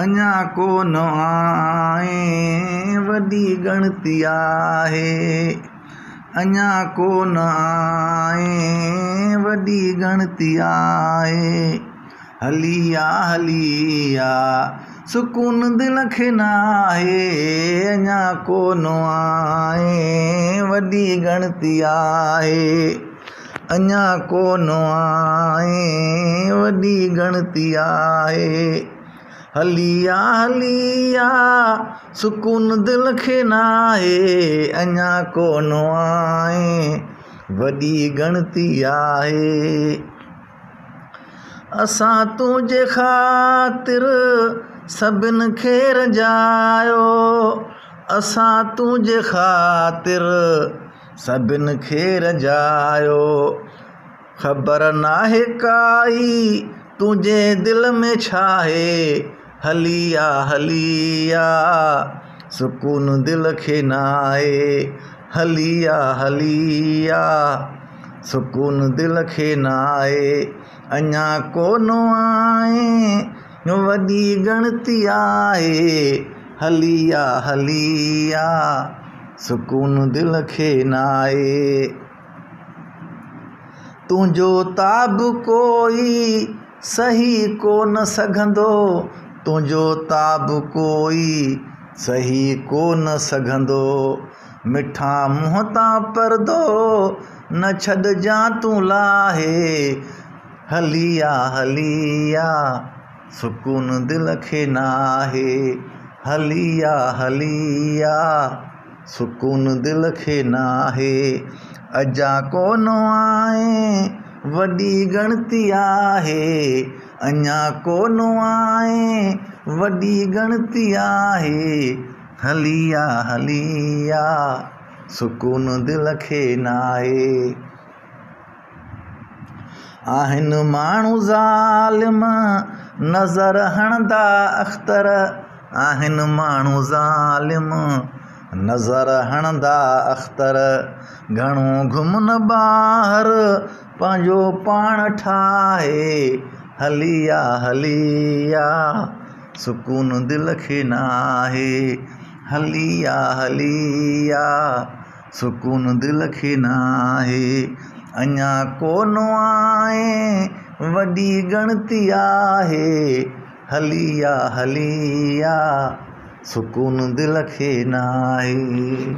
अञा कोन आए वॾी ॻणती आहे। अञा कोन आए वॾी ॻणती आहे। हली आ सुकून दिल खे नाहे। अञा कोन आए वॾी ॻणती आहे। अञा कोन आए वॾी ॻणती आहे। हली आ सुकून दिल खे नाहे। अञा कोन आए वॾी ॻणती आहे। असां तुंहिंजे ख़ातिर सभिनि खे रंजायो। असां तुंहिंजे ख़ातिर सभिनि खे रंजायो। ख़बर नाहे काई तुंहिंजे दिल में छा आहे। हली आ सुकून दिल खे नाहे। हली आ सुकून दिल खे नाहे। अञा कोन आए वॾी ॻणती आहे। हली आ सुकून दिल खे नाहे। तुंहिंजो ताब कोई सही कोन सघंदो। तुंहिंजो ताब कोई सही कोन सघंदो। मिठा मुंहं तां परदो न छॾजां तूं लाहे। हली आ सुकून दिल खे नाहे। हली आ सुकून दिल खे नाहे। अञा कोन आए वॾी ॻणती आहे। अञा कोन आए वॾी ॻणती आहे। हली आ सुकून दिल खे नाहे। आहिनि माण्हू ज़ालिम नज़र हणंदा अख़्तर। आहिनि माण्हू ज़ालिम नज़र हणंदा अख़्तर। घणो घुमन ॿाहिरि पंहिंजो पाण ठाहे। हली आ सुकून दिल खे नाहे। हली आ सुकून दिल खे नाहे। अञा कोन आए वॾी ॻणती आहे। हली आ सुकून दिल खे नाहे।